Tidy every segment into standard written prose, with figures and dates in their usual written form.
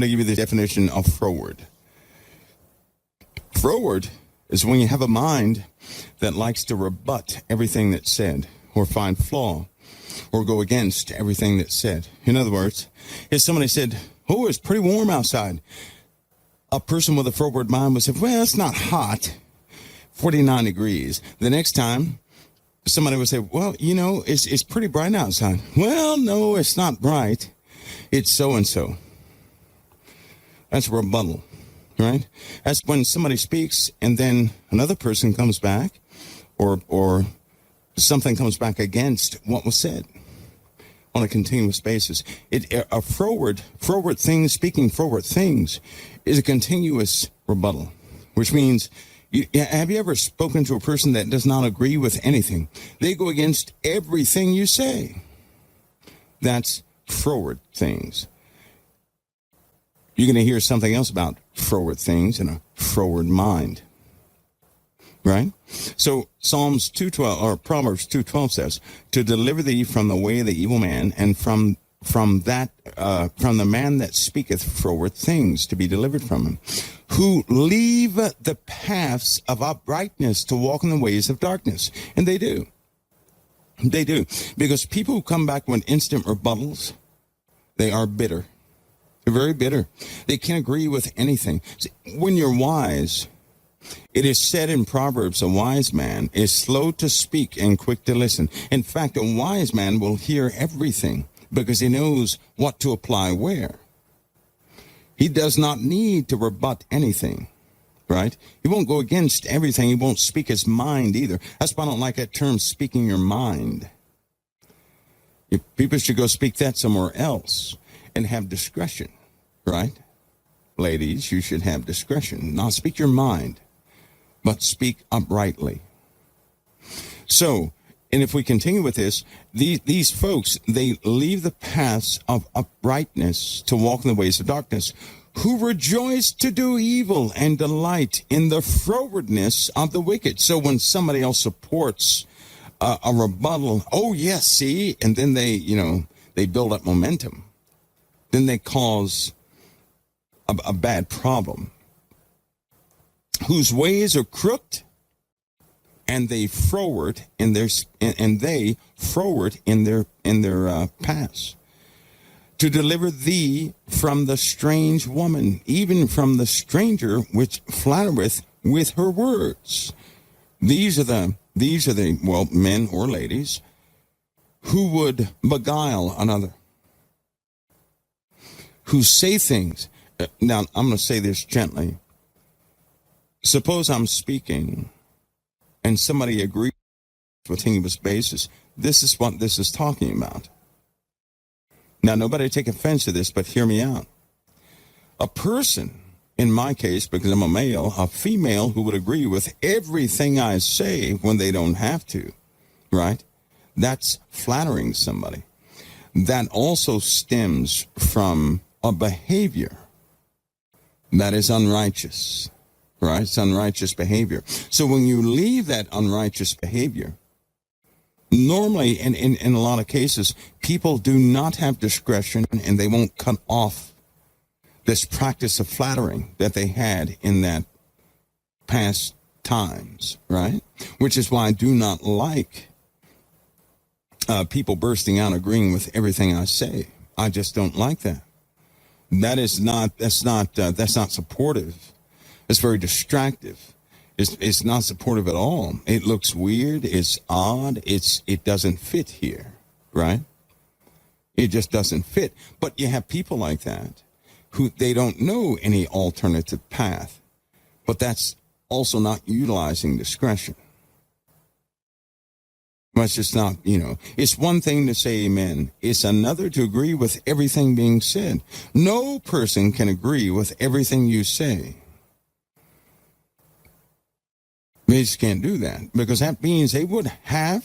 going to give you the definition of froward. Froward is when you have a mind that likes to rebut everything that's said or find flaw or go against everything that's said. In other words, if somebody said, oh, it's pretty warm outside, a person with a froward mind would say, well, it's not hot, 49 degrees. The next time, somebody would say, well, you know, it's pretty bright outside. Well, no, it's not bright. It's so-and-so. That's a rebuttal, right? That's when somebody speaks and then another person comes back or something comes back against what was said on a continuous basis. A froward thing, speaking froward things, is a continuous rebuttal, which means, have you ever spoken to a person that does not agree with anything? They go against everything you say. That's froward things. You're going to hear something else about froward things in a froward mind. Right? So Psalms 2:12 or Proverbs 2:12 says, to deliver thee from the way of the evil man and from the man that speaketh froward things, to be delivered from him, who leave the paths of uprightness to walk in the ways of darkness. And they do. They do. Because people who come back with instant rebuttals, they are bitter. They're very bitter. They can't agree with anything. See, when you're wise, it is said in Proverbs, a wise man is slow to speak and quick to listen. In fact, a wise man will hear everything because he knows what to apply where. He does not need to rebut anything, right? He won't go against everything. He won't speak his mind either. That's why I don't like that term, speaking your mind. People should go speak that somewhere else and have discretion, right? Ladies, you should have discretion. Not speak your mind, but speak uprightly. So, and if we continue with this, these folks, they leave the paths of uprightness to walk in the ways of darkness, who rejoice to do evil and delight in the frowardness of the wicked. So when somebody else supports a rebuttal, oh yes, see, and then they build up momentum, then they cause a bad problem. Whose ways are crooked, and they froward in their paths, to deliver thee from the strange woman, even from the stranger which flattereth with her words. These are the men or ladies who would beguile another, who say things. Now, I'm going to say this gently. Suppose I'm speaking and somebody agrees with a continuous basis. This is what this is talking about. Now, nobody take offense to this, but hear me out. A person, in my case, because I'm a male, a female who would agree with everything I say when they don't have to, right? That's flattering somebody. That also stems from a behavior that is unrighteous, right? It's unrighteous behavior. So when you leave that unrighteous behavior, normally, and in a lot of cases, people do not have discretion and they won't cut off this practice of flattering that they had in that past times, right? Which is why I do not like people bursting out agreeing with everything I say. I just don't like that. That's not supportive. It's very distractive. It's not supportive at all. It looks weird. It's odd. It doesn't fit here, right? It just doesn't fit. But you have people like that who they don't know any alternative path. But that's also not utilizing discretion. It's just not, it's one thing to say amen. It's another to agree with everything being said. No person can agree with everything you say. They just can't do that, because that means they would have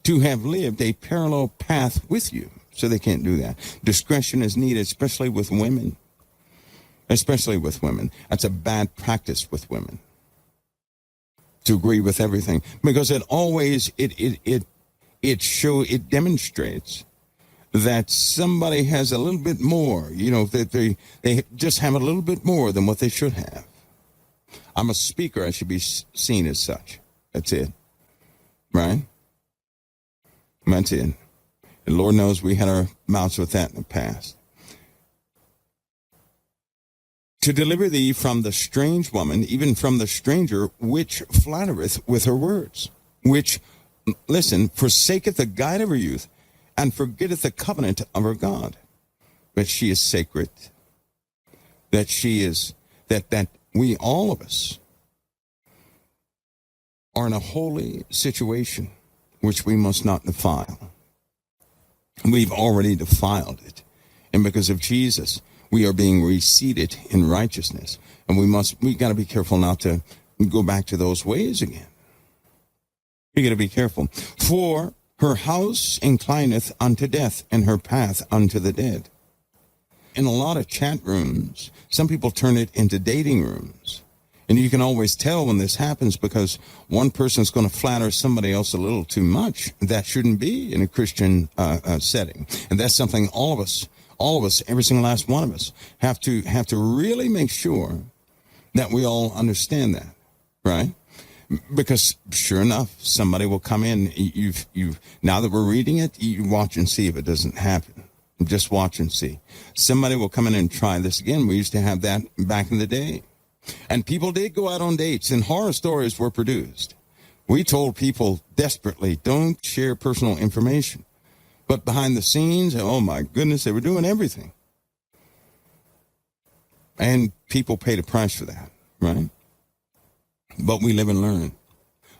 to have lived a parallel path with you. So they can't do that. Discretion is needed, especially with women. Especially with women. That's a bad practice with women, to agree with everything, because it always it demonstrates that somebody has a little bit more, that they just have a little bit more than what they should have. I'm a speaker. I should be seen as such. That's it. Right? That's it. And Lord knows we had our mouths with that in the past. To deliver thee from the strange woman, even from the stranger, which flattereth with her words, which, listen, forsaketh the guide of her youth, and forgetteth the covenant of her God. But she is sacred. That she is, that we, all of us, are in a holy situation which we must not defile. We've already defiled it. And because of Jesus, we are being reseated in righteousness. And we got to be careful not to go back to those ways again. We got to be careful. For her house inclineth unto death, and her path unto the dead. In a lot of chat rooms, some people turn it into dating rooms. And you can always tell when this happens because one person's going to flatter somebody else a little too much. That shouldn't be in a Christian setting. And that's something all of us, every single last one of us, have to really make sure that we all understand that, right? Because sure enough, somebody will come in. Now that we're reading it, you watch and see if it doesn't happen. Just watch and see. Somebody will come in and try this again. We used to have that back in the day. And people did go out on dates, and horror stories were produced. We told people desperately, don't share personal information. But behind the scenes, oh my goodness, they were doing everything. And people paid a price for that, right? But we live and learn.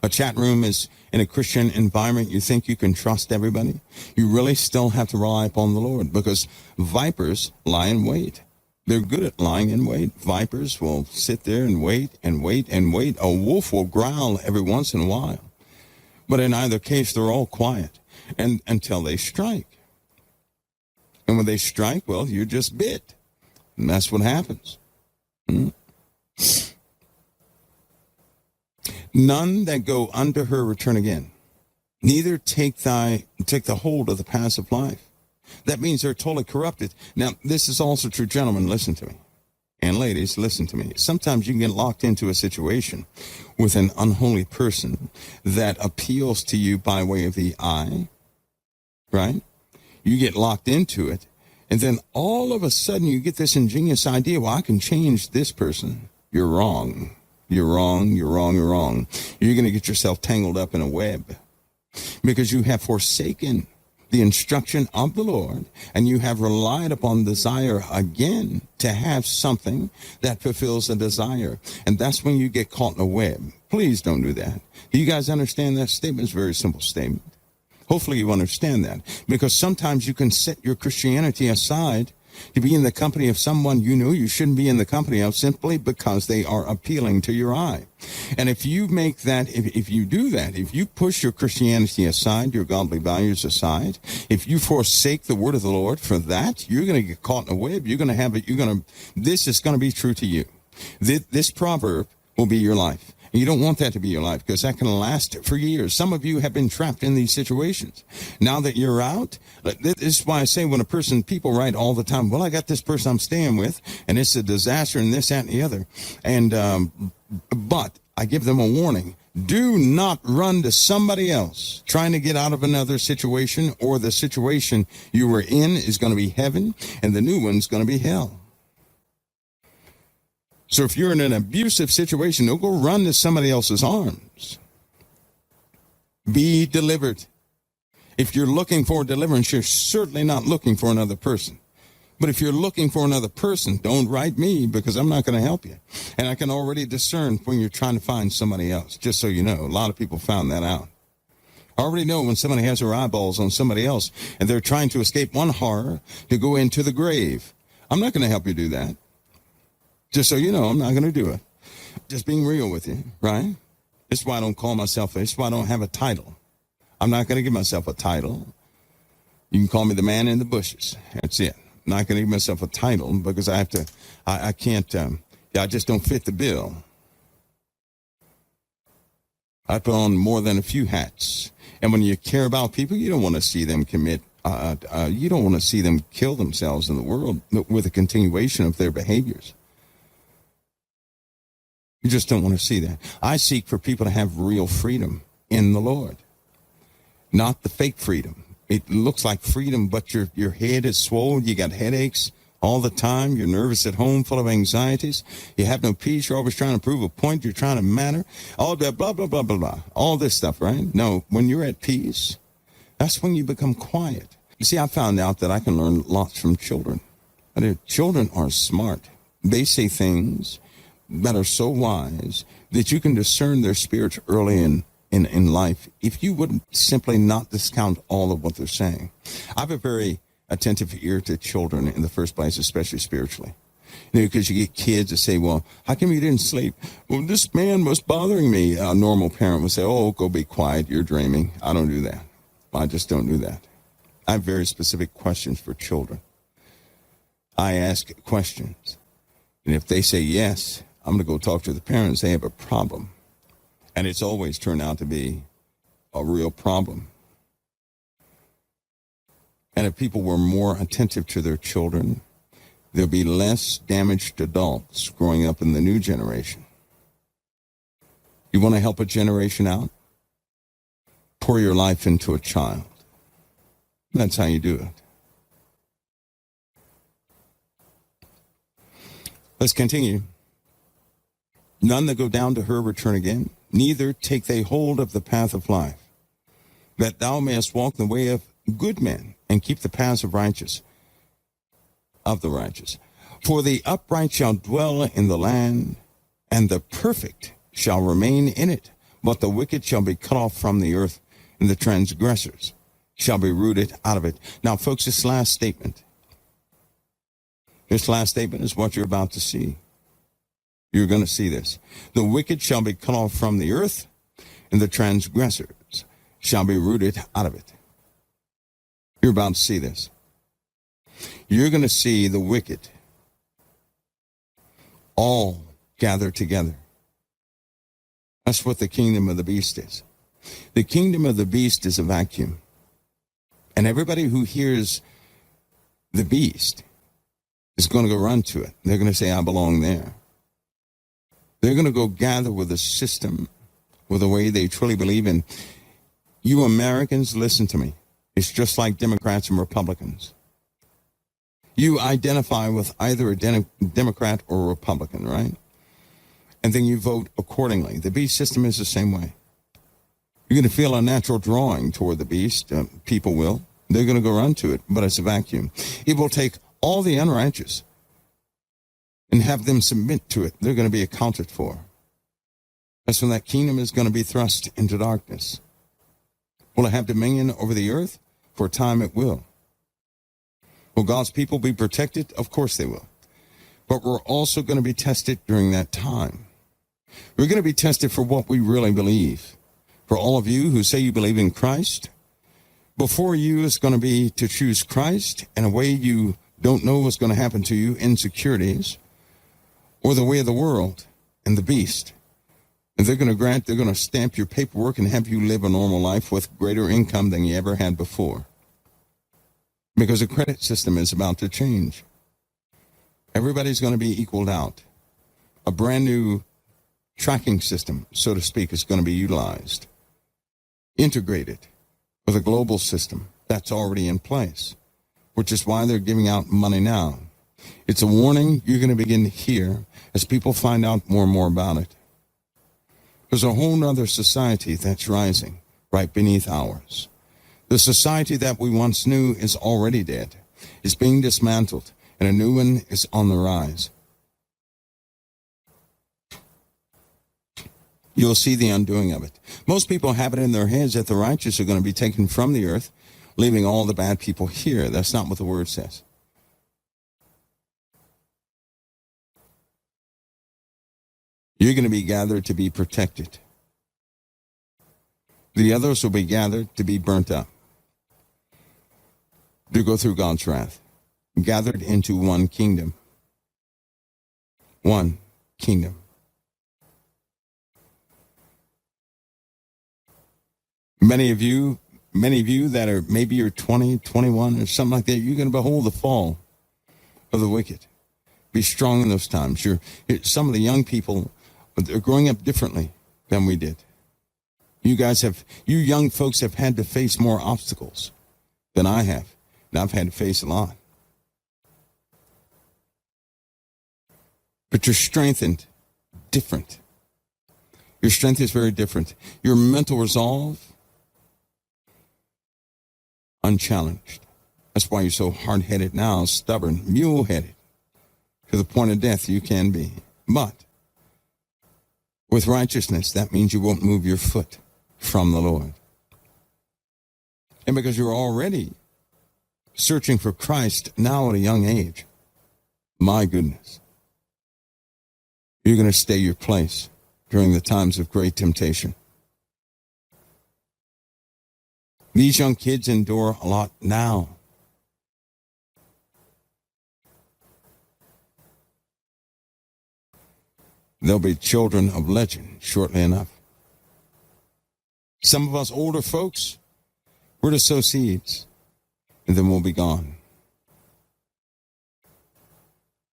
A chat room is in a Christian environment. You think you can trust everybody? You really still have to rely upon the Lord, because vipers lie in wait. They're good at lying in wait. Vipers will sit there and wait and wait and wait. A wolf will growl every once in a while. But in either case, they're all quiet and until they strike. And when they strike, well, you're just bit. And that's what happens. None that go unto her return again. Neither take the hold of the passive life. That means they're totally corrupted. Now, this is also true, gentlemen, listen to me. And ladies, listen to me. Sometimes you can get locked into a situation with an unholy person that appeals to you by way of the eye, right? You get locked into it, and then all of a sudden you get this ingenious idea, well, I can change this person. You're wrong. You're wrong, you're wrong, you're wrong. You're going to get yourself tangled up in a web because you have forsaken the instruction of the Lord, and you have relied upon desire again to have something that fulfills a desire. And that's when you get caught in a web. Please don't do that. Do you guys understand that statement? It's a very simple statement. Hopefully you understand that, because sometimes you can set your Christianity aside to be in the company of someone you know you shouldn't be in the company of simply because they are appealing to your eye. And if you make that, if you do that, if you push your Christianity aside, your godly values aside, if you forsake the word of the Lord for that, you're going to get caught in a web. You're going to have it. This is going to be true to you. This proverb will be your life. And you don't want that to be your life, because that can last for years. Some of you have been trapped in these situations. Now that you're out, this is why I say when people write all the time, well, I got this person I'm staying with, and it's a disaster, and this, that, and the other. And, but I give them a warning. Do not run to somebody else trying to get out of another situation, or the situation you were in is going to be heaven, and the new one's going to be hell. So if you're in an abusive situation, don't go run to somebody else's arms. Be delivered. If you're looking for deliverance, you're certainly not looking for another person. But if you're looking for another person, don't write me, because I'm not going to help you. And I can already discern when you're trying to find somebody else, just so you know. A lot of people found that out. I already know when somebody has their eyeballs on somebody else and they're trying to escape one horror to go into the grave. I'm not going to help you do that. Just so you know, I'm not going to do it. Just being real with you, right? This is why I don't call myself, this is why I don't have a title. I'm not going to give myself a title. You can call me the man in the bushes. That's it. I'm not going to give myself a title because I just don't fit the bill. I put on more than a few hats. And when you care about people, you don't want to see them commit You don't want to see them kill themselves in the world with a continuation of their behaviors. You just don't want to see that. I seek for people to have real freedom in the Lord, not the fake freedom. It looks like freedom, but your head is swollen. You got headaches all the time. You're nervous at home, full of anxieties. You have no peace. You're always trying to prove a point. You're trying to matter. All that blah, blah, blah, blah, blah. All this stuff, right? No, when you're at peace, that's when you become quiet. You see, I found out that I can learn lots from children. Children are smart. They say things that are so wise that you can discern their spirits early in life if you would simply not discount all of what they're saying. I have a very attentive ear to children in the first place, especially spiritually. Because you get kids that say, well, how come you didn't sleep? Well, this man was bothering me. A normal parent would say, oh, go be quiet, you're dreaming. I don't do that. I just don't do that. I have very specific questions for children. I ask questions. And if they say yes, I'm going to go talk to the parents. They have a problem. And it's always turned out to be a real problem. And if people were more attentive to their children, there'll be less damaged adults growing up in the new generation. You want to help a generation out? Pour your life into a child. That's how you do it. Let's continue. None that go down to her return again, neither take they hold of the path of life, that thou mayest walk in the way of good men, and keep the paths of the righteous. For the upright shall dwell in the land, and the perfect shall remain in it, but the wicked shall be cut off from the earth, and the transgressors shall be rooted out of it. Now, folks, this last statement is what you're about to see. You're going to see this. The wicked shall be cut off from the earth, and the transgressors shall be rooted out of it. You're about to see this. You're going to see the wicked all gathered together. That's what the kingdom of the beast is. The kingdom of the beast is a vacuum. And everybody who hears the beast is going to go run to it. They're going to say, I belong there. They're going to go gather with a system, with a way they truly believe in. You Americans, listen to me. It's just like Democrats and Republicans. You identify with either a Democrat or a Republican, right? And then you vote accordingly. The beast system is the same way. You're going to feel a natural drawing toward the beast. People will. They're going to go run to it, but it's a vacuum. It will take all the unrighteous and have them submit to it. They're going to be accounted for. That's when that kingdom is going to be thrust into darkness. Will it have dominion over the earth? For a time it will. Will God's people be protected? Of course they will. But we're also going to be tested during that time. We're going to be tested for what we really believe. For all of you who say you believe in Christ, before you is going to be to choose Christ in a way you don't know what's going to happen to you, insecurities, or the way of the world and the beast. And they're going to stamp your paperwork and have you live a normal life with greater income than you ever had before. Because the credit system is about to change. Everybody's going to be equaled out. A brand new tracking system, so to speak, is going to be utilized. Integrated with a global system that's already in place, which is why they're giving out money now. It's a warning you're going to begin to hear as people find out more and more about it. There's a whole other society that's rising right beneath ours. The society that we once knew is already dead. It's being dismantled, and a new one is on the rise. You'll see the undoing of it. Most people have it in their heads that the righteous are going to be taken from the earth, leaving all the bad people here. That's not what the word says. You're going to be gathered to be protected. The others will be gathered to be burnt up, to go through God's wrath, gathered into one kingdom. One kingdom. Many of you Many of you that are, maybe you're 20, 21 or something like that, you're going to behold the fall of the wicked. Be strong in those times. Some of the young people, they're growing up differently than we did. You young folks have had to face more obstacles than I have. And I've had to face a lot. But you're strengthened different. Your strength is very different. Your mental resolve, unchallenged. That's why you're so hard-headed now, stubborn, mule-headed. To the point of death you can be. But with righteousness, that means you won't move your foot from the Lord. And because you're already searching for Christ now at a young age, my goodness, you're going to stay your place during the times of great temptation. These young kids endure a lot now. They'll be children of legend shortly enough. Some of us older folks, we're to sow seeds, and then we'll be gone.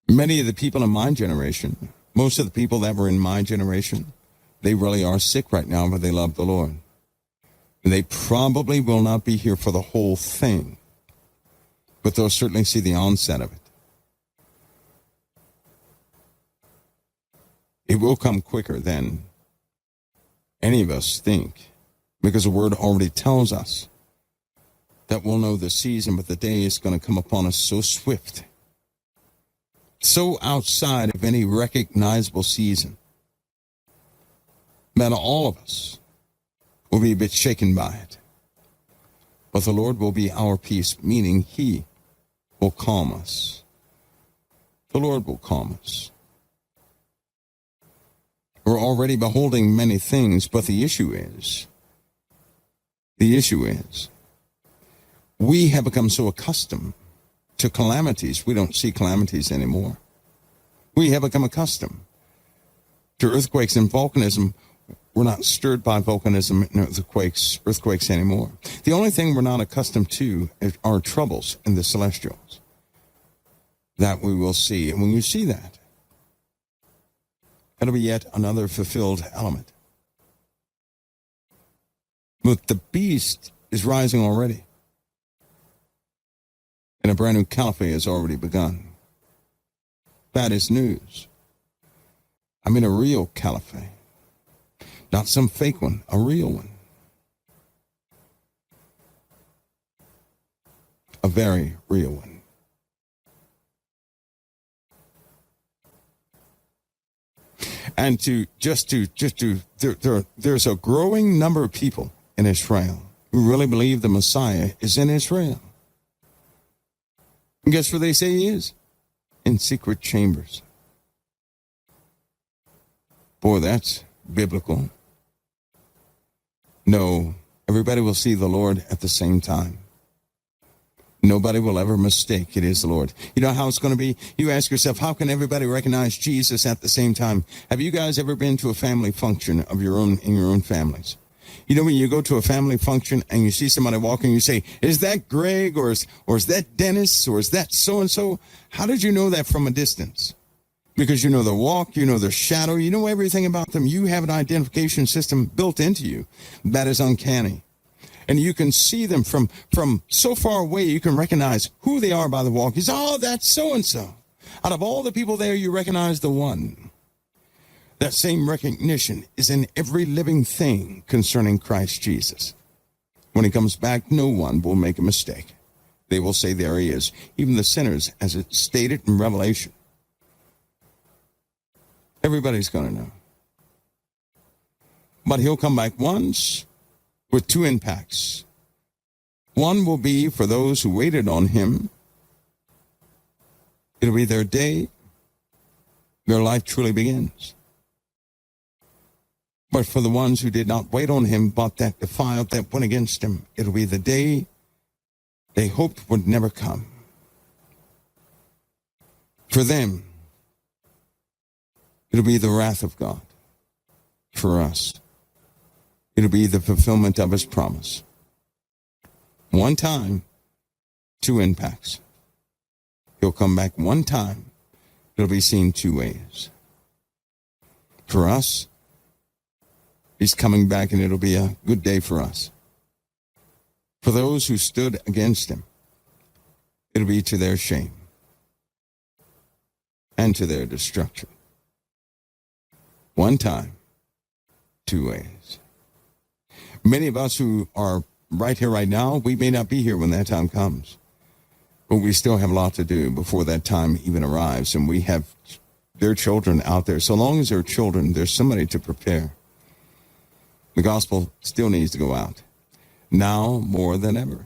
Many of the people in my generation, most of the people that were in my generation, they really are sick right now, but they love the Lord. And they probably will not be here for the whole thing, but they'll certainly see the onset of it. It will come quicker than any of us think, because the Word already tells us that we'll know the season, but the day is going to come upon us so swift, so outside of any recognizable season, that all of us will be a bit shaken by it. But the Lord will be our peace, meaning He will calm us. The Lord will calm us. We're already beholding many things, but the issue is, we have become so accustomed to calamities, we don't see calamities anymore. We have become accustomed to earthquakes and volcanism. We're not stirred by volcanism and earthquakes anymore. The only thing we're not accustomed to are troubles in the celestials that we will see. And when you see that, it'll be yet another fulfilled element. But the beast is rising already. And a brand new caliphate has already begun. That is news. I mean a real caliphate. Not some fake one, a real one. A very real one. And there's a growing number of people in Israel who really believe the Messiah is in Israel. And guess where they say he is? In secret chambers. Boy, that's biblical. No, everybody will see the Lord at the same time. Nobody will ever mistake it is the Lord. You know how it's going to be? You ask yourself, how can everybody recognize Jesus at the same time? Have you guys ever been to a family function of your own, in your own families? You know, when you go to a family function and you see somebody walking, you say, is that Greg, or is that Dennis, or is that so-and-so? How did you know that from a distance? Because you know their walk, you know their shadow, you know everything about them. You have an identification system built into you that is uncanny. And you can see them from so far away, you can recognize who they are by the walk. You say, oh, that's so-and-so. Out of all the people there, you recognize the one. That same recognition is in every living thing concerning Christ Jesus. When he comes back, no one will make a mistake. They will say, there he is. Even the sinners, as it's stated in Revelation. Everybody's going to know. But he'll come back once with two impacts. One will be for those who waited on him. It'll be their day. Their life truly begins. But for the ones who did not wait on him, but that defiled, that went against him, it'll be the day they hoped would never come. For them, it'll be the wrath of God. For us, it'll be the fulfillment of his promise. one time, two impacts. He'll come back one time. It'll be seen two ways. For us, he's coming back, and it'll be a good day for us. For those who stood against him, it'll be to their shame and to their destruction. One time, two ways. Many of us who are right here, right now, we may not be here when that time comes. But we still have a lot to do before that time even arrives. And we have their children out there. So long as they're children, there's somebody to prepare. The gospel still needs to go out, now more than ever.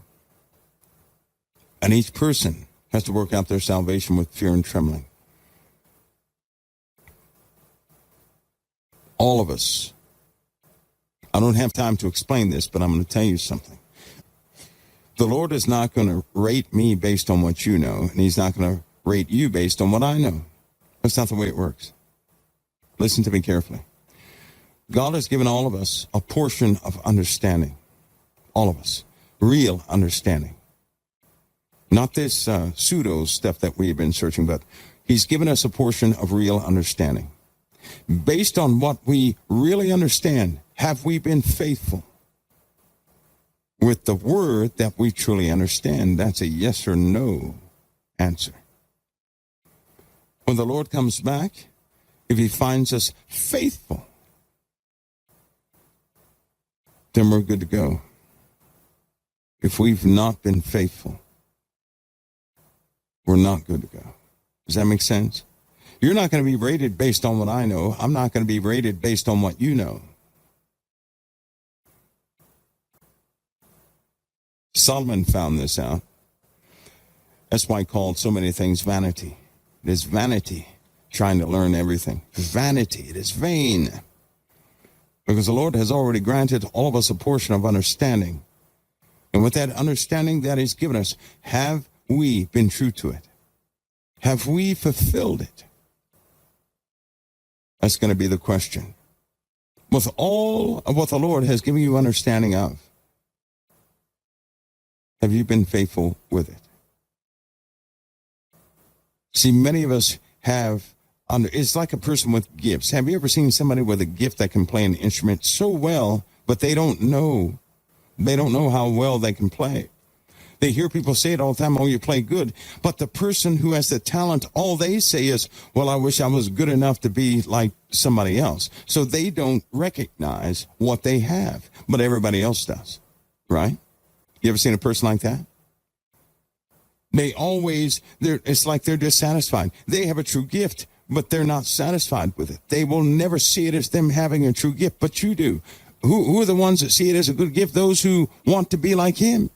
And each person has to work out their salvation with fear and trembling. All of us. I don't have time to explain this, but I'm going to tell you something. The Lord is not going to rate me based on what you know, and he's not going to rate you based on what I know. That's not the way it works. Listen to me carefully. God has given all of us a portion of understanding. All of us. Real understanding. Not this pseudo stuff that we've been searching, but he's given us a portion of real understanding. Based on what we really understand, have we been faithful with the word that we truly understand? That's a yes or no answer. When the Lord comes back, if he finds us faithful, then we're good to go. If we've not been faithful, we're not good to go. Does that make sense? You're not going to be rated based on what I know. I'm not going to be rated based on what you know. Solomon found this out. That's why he called so many things vanity. It is vanity trying to learn everything. Vanity. It is vain. Because the Lord has already granted all of us a portion of understanding. And with that understanding that he's given us, have we been true to it? Have we fulfilled it? That's going to be the question. With all of what the Lord has given you understanding of, have you been faithful with it? See, many of us have, it's like a person with gifts. Have you ever seen somebody with a gift that can play an instrument so well, but they don't know how well they can play? They hear people say it all the time, oh, you play good. But the person who has the talent, all they say is, well, I wish I was good enough to be like somebody else. So they don't recognize what they have, but everybody else does, right? You ever seen a person like that? It's like they're dissatisfied. They have a true gift, but they're not satisfied with it. They will never see it as them having a true gift, but you do. Who are the ones that see it as a good gift? Those who want to be like him.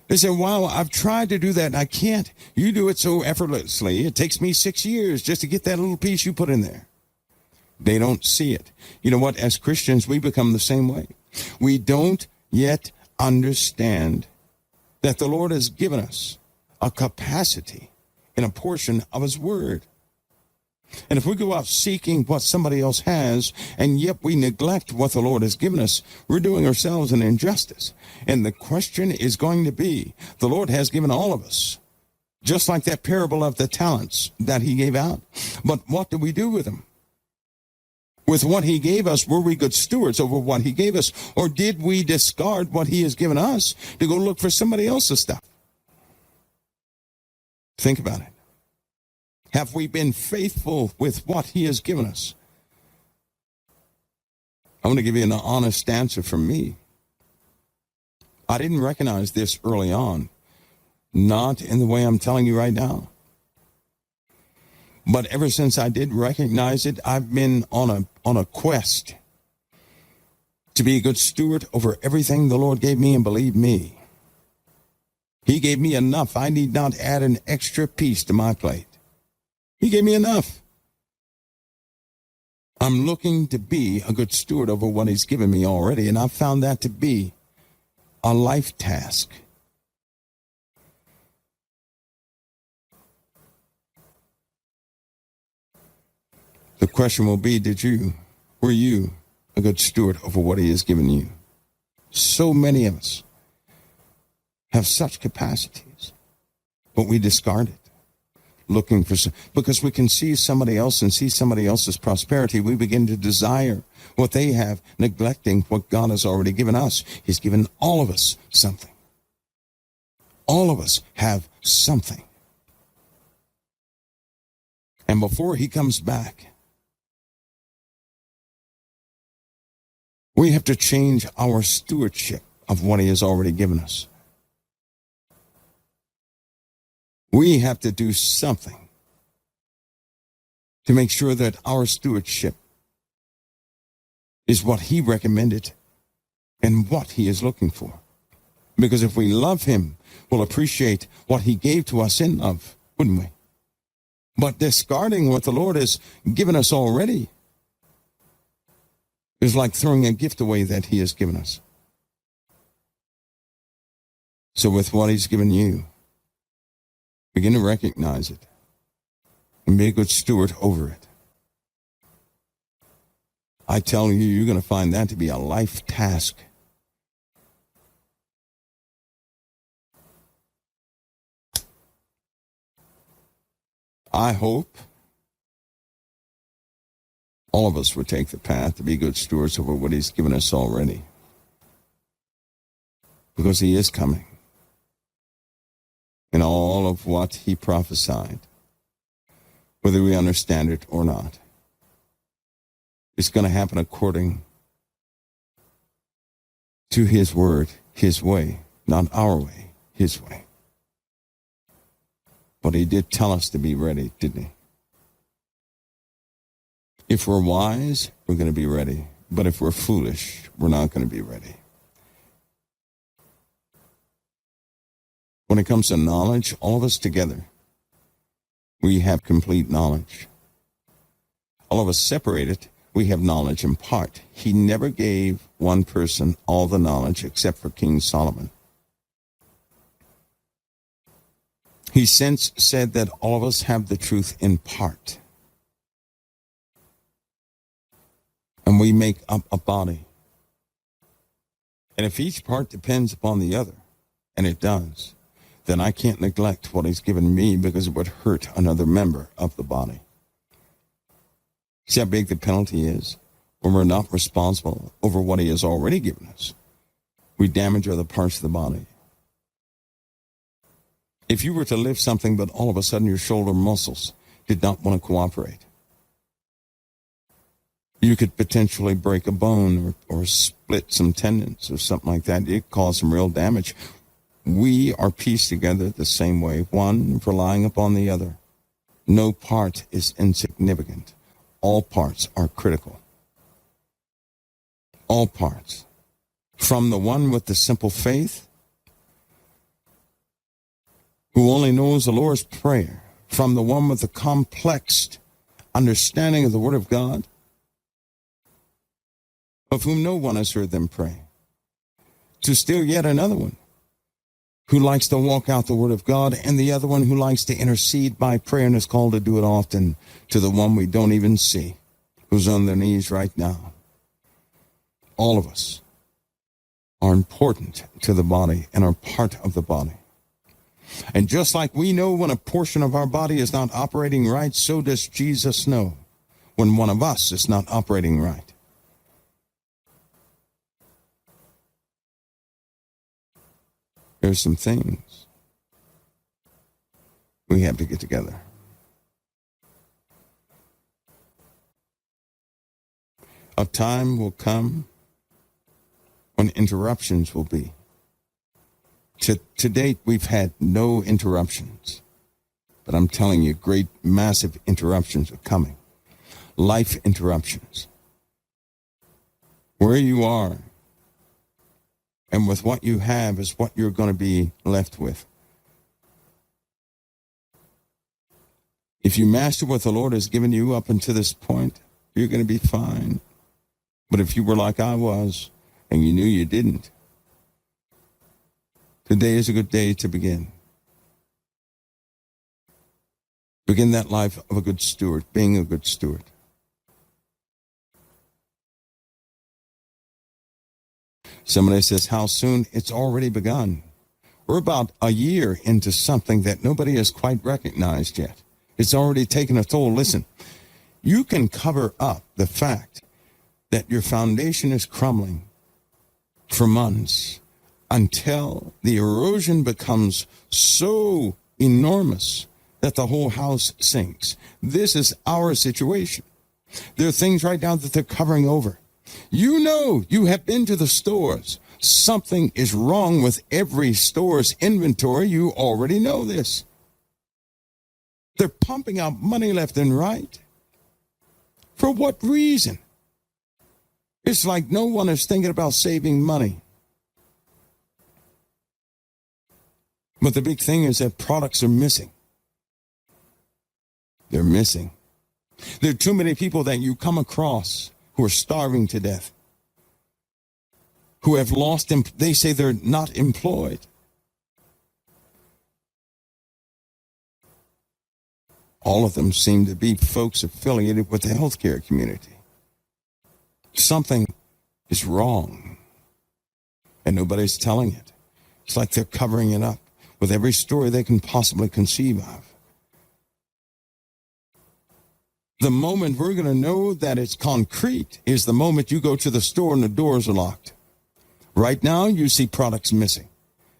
They say, wow, I've tried to do that and I can't. You do it so effortlessly. It takes me 6 years just to get that little piece you put in there. They don't see it. You know what? As Christians, we become the same way. We don't yet understand that the Lord has given us a capacity in a portion of his word. And if we go out seeking what somebody else has, and yet we neglect what the Lord has given us, we're doing ourselves an injustice. And the question is going to be, the Lord has given all of us, just like that parable of the talents that he gave out. But what do we do with them? With what he gave us, were we good stewards over what he gave us? Or did we discard what he has given us to go look for somebody else's stuff? Think about it. Have we been faithful with what he has given us? I want to give you an honest answer from me. I didn't recognize this early on. Not in the way I'm telling you right now. But ever since I did recognize it, I've been on a quest to be a good steward over everything the Lord gave me, and believe me, he gave me enough. I need not add an extra piece to my plate. He gave me enough. I'm looking to be a good steward over what he's given me already, and I've found that to be a life task. The question will be, were you a good steward over what he has given you? So many of us have such capacities, but we discard it, looking for because we can see somebody else and see somebody else's prosperity. We begin to desire what they have, neglecting what God has already given us. He's given all of us something. All of us have something. And before he comes back, we have to change our stewardship of what he has already given us. We have to do something to make sure that our stewardship is what he recommended and what he is looking for. Because if we love him, we'll appreciate what he gave to us in love, wouldn't we? But discarding what the Lord has given us already is like throwing a gift away that he has given us. So with what he's given you, begin to recognize it and be a good steward over it. I tell you, you're going to find that to be a life task. I hope all of us would take the path to be good stewards over what he's given us already. Because he is coming. And all of what he prophesied, whether we understand it or not, it's going to happen according to his word, his way, not our way, his way. But he did tell us to be ready, didn't he? If we're wise, we're going to be ready. But if we're foolish, we're not going to be ready. When it comes to knowledge, all of us together, we have complete knowledge. All of us separated, we have knowledge in part. He never gave one person all the knowledge except for King Solomon. He since said that all of us have the truth in part. And we make up a body. And if each part depends upon the other, and it does, then I can't neglect what he's given me because it would hurt another member of the body. See how big the penalty is when we're not responsible over what he has already given us. We damage other parts of the body. If you were to lift something, but all of a sudden your shoulder muscles did not want to cooperate, you could potentially break a bone or split some tendons or something like that. It could cause some real damage. We are pieced together the same way, one relying upon the other. No part is insignificant. All parts are critical. All parts. From the one with the simple faith, who only knows the Lord's Prayer, from the one with the complex understanding of the Word of God, of whom no one has heard them pray, to still yet another one who likes to walk out the Word of God, and the other one who likes to intercede by prayer and is called to do it often, to the one we don't even see, who's on their knees right now. All of us are important to the body and are part of the body. And just like we know when a portion of our body is not operating right, so does Jesus know when one of us is not operating right. There's some things we have to get together. A time will come when interruptions will be. To date, we've had no interruptions. But I'm telling you, great, massive interruptions are coming. Life interruptions. Where you are and with what you have is what you're going to be left with. If you master what the Lord has given you up until this point, you're going to be fine. But if you were like I was and you knew you didn't, today is a good day to begin. Begin that life of a good steward, being a good steward. Somebody says, how soon? It's already begun. We're about a year into something that nobody has quite recognized yet. It's already taken a toll. Listen, you can cover up the fact that your foundation is crumbling for months until the erosion becomes so enormous that the whole house sinks. This is our situation. There are things right now that they're covering over. You know, you have been to the stores. Something is wrong with every store's inventory. You already know this. They're pumping out money left and right. For what reason? It's like no one is thinking about saving money. But the big thing is that products are missing. They're missing. There are too many people that you come across who are starving to death, who have lost them. They say they're not employed. All of them seem to be folks affiliated with the healthcare community. Something is wrong, and nobody's telling it. It's like they're covering it up with every story they can possibly conceive of. The moment we're going to know that it's concrete is the moment you go to the store and the doors are locked. Right now, you see products missing.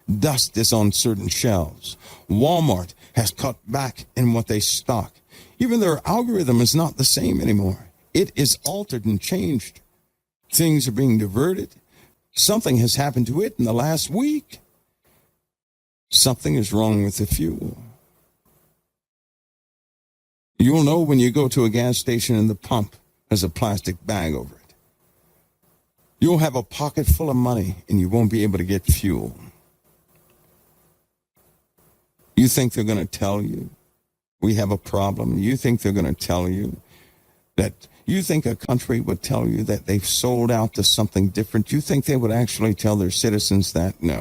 Dust is on certain shelves. Walmart has cut back in what they stock. Even their algorithm is not the same anymore. It is altered and changed. Things are being diverted. Something has happened to it in the last week. Something is wrong with the fuel. You'll know when you go to a gas station and the pump has a plastic bag over it. You'll have a pocket full of money and you won't be able to get fuel. You think they're going to tell you we have a problem? You think they're going to tell you that you think a country would tell you that they've sold out to something different? You think they would actually tell their citizens that? No.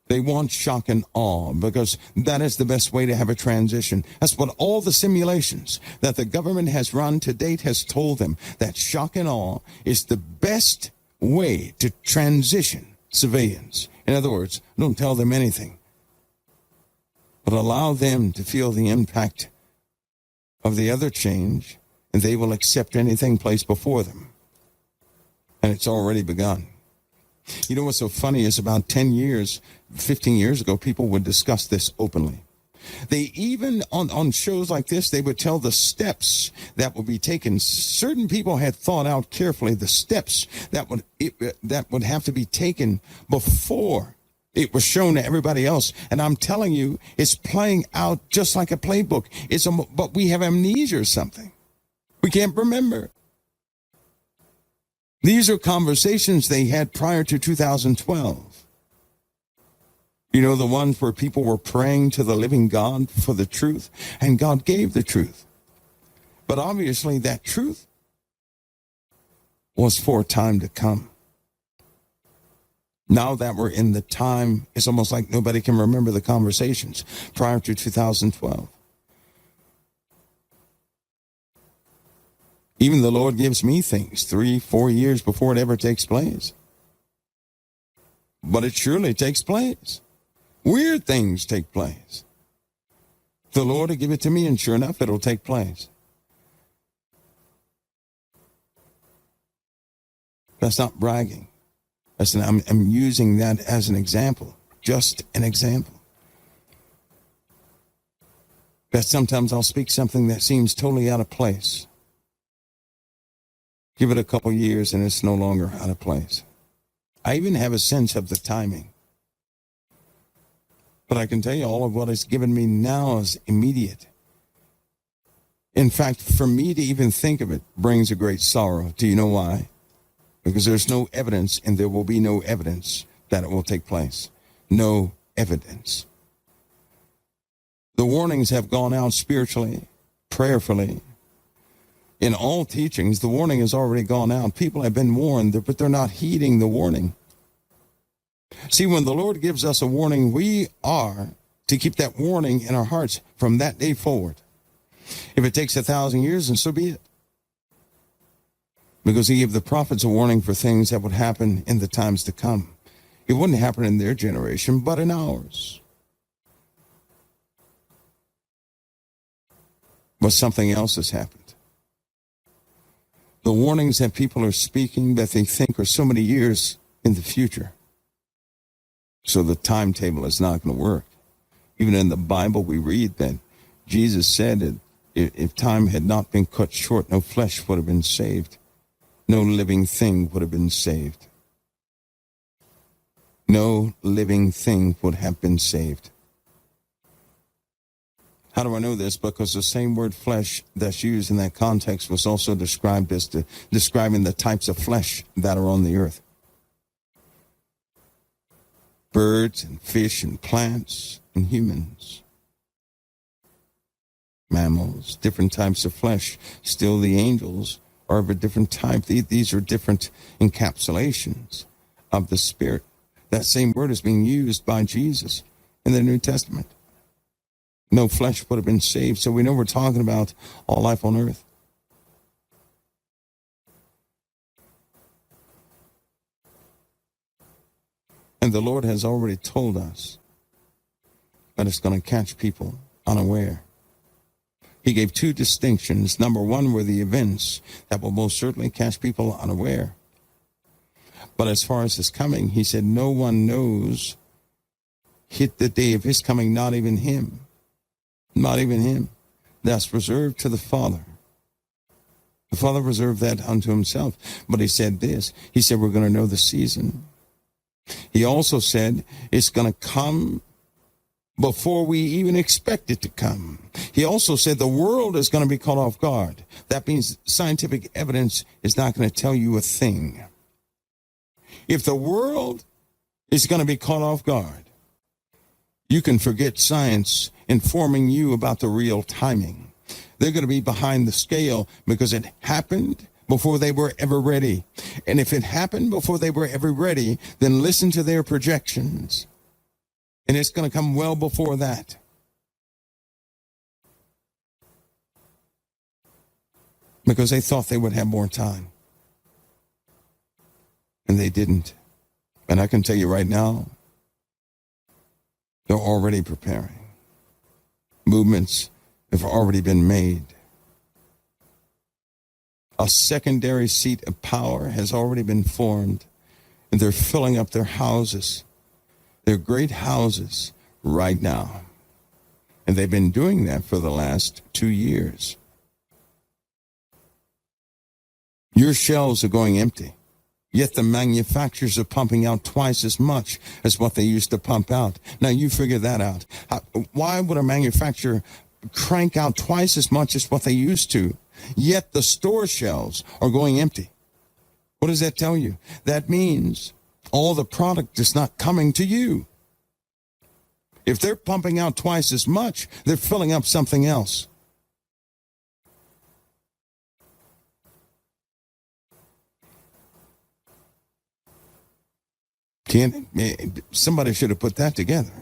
They want shock and awe because that is the best way to have a transition. That's what all the simulations that the government has run to date has told them, that shock and awe is the best way to transition civilians. In other words, don't tell them anything, but allow them to feel the impact of the other change, and they will accept anything placed before them. And it's already begun. You know what's so funny is about 10 years, 15 years ago, people would discuss this openly. They even, on shows like this, they would tell the steps that would be taken. Certain people had thought out carefully the steps that would have to be taken before it was shown to everybody else. And I'm telling you, it's playing out just like a playbook. But we have amnesia or something. We can't remember. These are conversations they had prior to 2012. You know, the ones where people were praying to the living God for the truth, and God gave the truth. But obviously that truth was for a time to come. Now that we're in the time, it's almost like nobody can remember the conversations prior to 2012. Even the Lord gives me things 3-4 years before it ever takes place. But it surely takes place. Weird things take place. The Lord will give it to me, and sure enough, it'll take place. That's not bragging. I'm using that as an example, just an example. That sometimes I'll speak something that seems totally out of place. Give it a couple years and it's no longer out of place. I even have a sense of the timing. But I can tell you all of what it's given me now is immediate. In fact, for me to even think of it brings a great sorrow. Do you know why? Because there's no evidence, and there will be no evidence that it will take place. No evidence. The warnings have gone out spiritually, prayerfully. In all teachings, the warning has already gone out. People have been warned, but they're not heeding the warning. See, when the Lord gives us a warning, we are to keep that warning in our hearts from that day forward. If it takes 1,000 years, then so be it. Because he gave the prophets a warning for things that would happen in the times to come. It wouldn't happen in their generation, but in ours. But something else has happened. The warnings that people are speaking that they think are so many years in the future. So the timetable is not going to work. Even in the Bible, we read that Jesus said that if time had not been cut short, no flesh would have been saved. No living thing would have been saved. No living thing would have been saved. How do I know this? Because the same word flesh that's used in that context was also described as describing the types of flesh that are on the earth. Birds and fish and plants and humans. Mammals, different types of flesh. Still, the angels are of a different type. These are different encapsulations of the Spirit. That same word is being used by Jesus in the New Testament. No flesh would have been saved, so we know we're talking about all life on earth. And the Lord has already told us that it's going to catch people unaware. He gave two distinctions. Number one were the events that will most certainly catch people unaware. But as far as his coming, he said no one knows hit the day of his coming, not even him. Not even him. That's reserved to the Father. The Father reserved that unto himself. But he said this. He said we're going to know the season. He also said it's going to come before we even expect it to come. He also said the world is going to be caught off guard. That means scientific evidence is not going to tell you a thing. If the world is going to be caught off guard, you can forget science informing you about the real timing. They're going to be behind the scale because it happened before they were ever ready. And if it happened before they were ever ready, then listen to their projections. And it's going to come well before that. Because they thought they would have more time. And they didn't. And I can tell you right now, they're already preparing. Movements have already been made. A secondary seat of power has already been formed. And they're filling up their houses. They're great houses right now. And they've been doing that for the last 2 years. Your shelves are going empty. Yet the manufacturers are pumping out twice as much as what they used to pump out. Now you figure that out. Why would a manufacturer crank out twice as much as what they used to? Yet the store shelves are going empty. What does that tell you? That means all the product is not coming to you. If they're pumping out twice as much, they're filling up something else. Somebody should have put that together.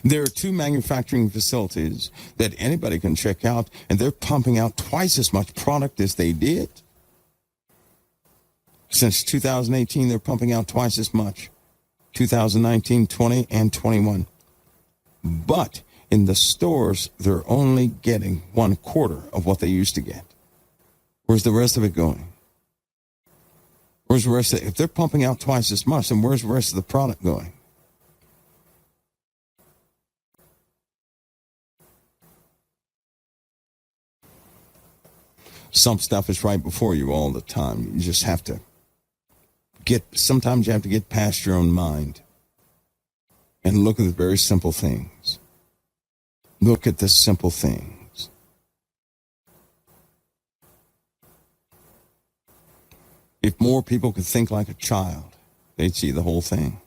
There are 2 manufacturing facilities that anybody can check out, and they're pumping out twice as much product as they did. Since 2018, they're pumping out twice as much. 2019, 20, and 21. But in the stores, they're only getting 1/4 of what they used to get. Where's the rest of it going? Where's the rest of it? If they're pumping out twice as much, then where's the rest of the product going? Some stuff is right before you all the time. You just have to sometimes you have to get past your own mind and look at the very simple things. Look at the simple things. If more people could think like a child, they'd see the whole thing.